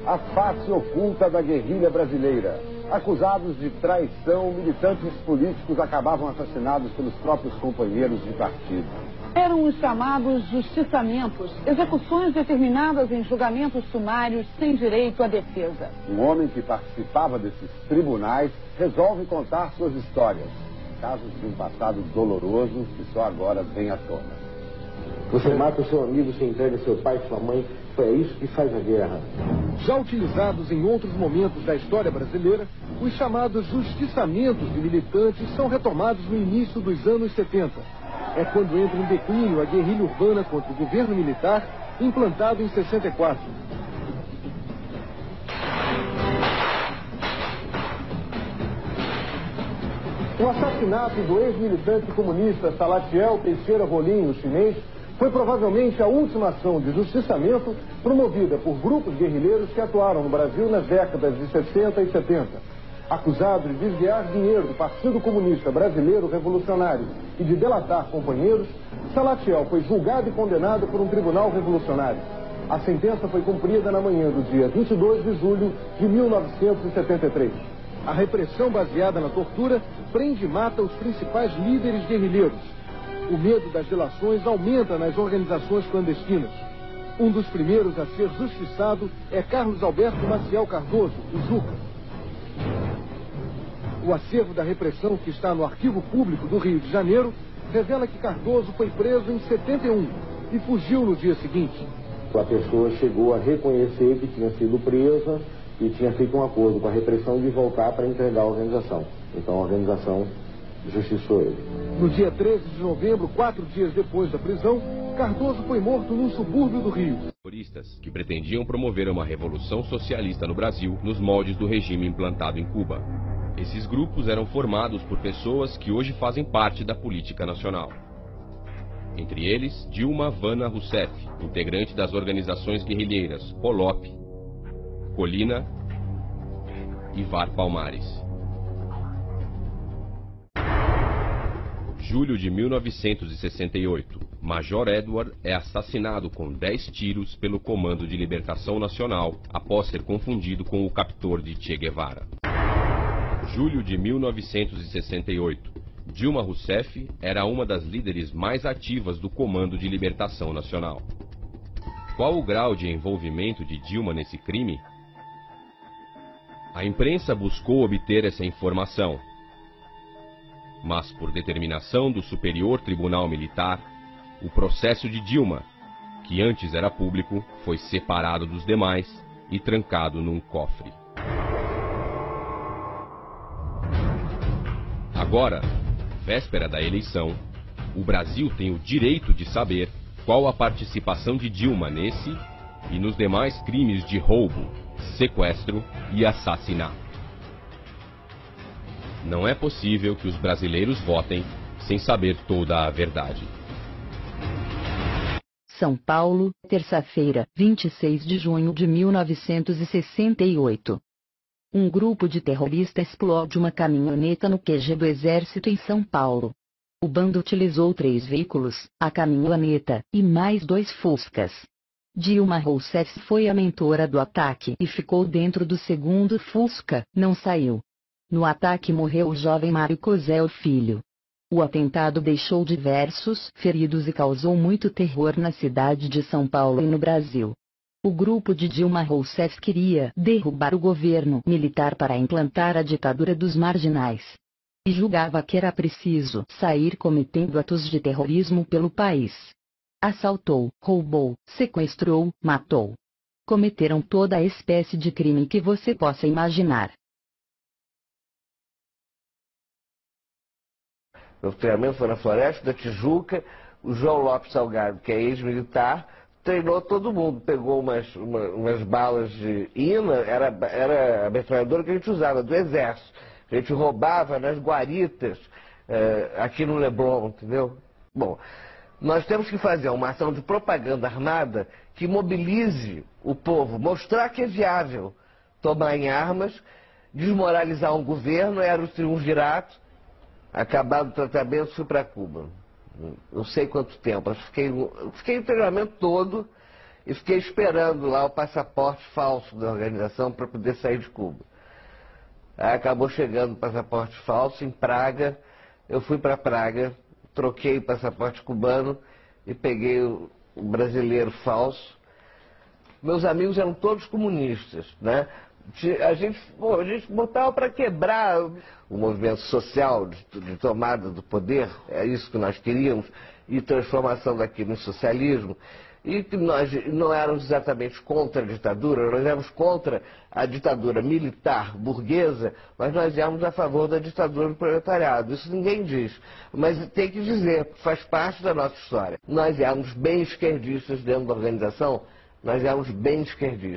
A face oculta da guerrilha brasileira. Acusados de traição, militantes políticos acabavam assassinados pelos próprios companheiros de partido. Eram os chamados justiçamentos, execuções determinadas em julgamentos sumários sem direito à defesa. Um homem que participava desses tribunais resolve contar suas histórias. Casos de um passado doloroso que só agora vem à tona. Você mata o seu amigo, você entrega seu pai e sua mãe. É isso que faz a guerra. Já utilizados em outros momentos da história brasileira, os chamados justiçamentos de militantes são retomados no início dos anos 70. É quando entra em declínio a guerrilha urbana contra o governo militar, implantado em 64. O assassinato do ex-militante comunista Salatiel Teixeira Rolim, o chinês, foi provavelmente a última ação de justiçamento promovida por grupos guerrilheiros que atuaram no Brasil nas décadas de 60 e 70. Acusado de desviar dinheiro do Partido Comunista Brasileiro Revolucionário e de delatar companheiros, Salatiel foi julgado e condenado por um tribunal revolucionário. A sentença foi cumprida na manhã do dia 22 de julho de 1973. A repressão baseada na tortura prende e mata os principais líderes guerrilheiros. O medo das delações aumenta nas organizações clandestinas. Um dos primeiros a ser justiçado é Carlos Alberto Maciel Cardoso, o Juca. O acervo da repressão, que está no Arquivo Público do Rio de Janeiro, revela que Cardoso foi preso em 71 e fugiu no dia seguinte. A pessoa chegou a reconhecer que tinha sido presa e tinha feito um acordo com a repressão de voltar para entregar a organização. Então a organização justiçou ele. No dia 13 de novembro, 4 dias depois da prisão, Cardoso foi morto num subúrbio do Rio. Terroristas que pretendiam promover uma revolução socialista no Brasil nos moldes do regime implantado em Cuba. Esses grupos eram formados por pessoas que hoje fazem parte da política nacional. Entre eles, Dilma Havana Rousseff, integrante das organizações guerrilheiras Polop, Colina e VAR Palmares. Julho de 1968, Major Edward é assassinado com 10 tiros pelo Comando de Libertação Nacional após ser confundido com o captor de Che Guevara. Julho de 1968, Dilma Rousseff era uma das líderes mais ativas do Comando de Libertação Nacional. Qual o grau de envolvimento de Dilma nesse crime? A imprensa buscou obter essa informação, mas por determinação do Superior Tribunal Militar, o processo de Dilma, que antes era público, foi separado dos demais e trancado num cofre. Agora, véspera da eleição, o Brasil tem o direito de saber qual a participação de Dilma nesse e nos demais crimes de roubo, sequestro e assassinato. Não é possível que os brasileiros votem sem saber toda a verdade. São Paulo, terça-feira, 26 de junho de 1968. Um grupo de terroristas explode uma caminhoneta no QG do Exército em São Paulo. O bando utilizou 3 veículos, a caminhoneta e mais 2 Fuscas. Dilma Rousseff foi a mentora do ataque e ficou dentro do segundo Fusca, não saiu. No ataque morreu o jovem Mário Cosel Filho. O atentado deixou diversos feridos e causou muito terror na cidade de São Paulo e no Brasil. O grupo de Dilma Rousseff queria derrubar o governo militar para implantar a ditadura dos marginais. E julgava que era preciso sair cometendo atos de terrorismo pelo país. Assaltou, roubou, sequestrou, matou. Cometeram toda a espécie de crime que você possa imaginar. Meu treinamento foi na Floresta da Tijuca. O João Lopes Salgado, que é ex-militar, treinou todo mundo. Pegou umas balas de INA, era a metralhadora que a gente usava, do Exército. A gente roubava nas guaritas, aqui no Leblon, entendeu? Bom, nós temos que fazer uma ação de propaganda armada que mobilize o povo, mostrar que é viável tomar em armas, desmoralizar um governo. Era o triunvirato. Acabado o tratamento, fui para Cuba. Não sei quanto tempo. Fiquei o treinamento todo e fiquei esperando lá o passaporte falso da organização para poder sair de Cuba. Aí acabou chegando o passaporte falso em Praga, eu fui para Praga, troquei o passaporte cubano e peguei o brasileiro falso. Meus amigos eram todos comunistas, né? A gente botava para quebrar o movimento social de tomada do poder, é isso que nós queríamos, e transformação daquilo em socialismo. E que nós não éramos exatamente contra a ditadura, nós éramos contra a ditadura militar burguesa, mas nós éramos a favor da ditadura do proletariado. Isso ninguém diz, mas tem que dizer, faz parte da nossa história. Nós éramos bem esquerdistas dentro da organização, nós éramos bem esquerdistas.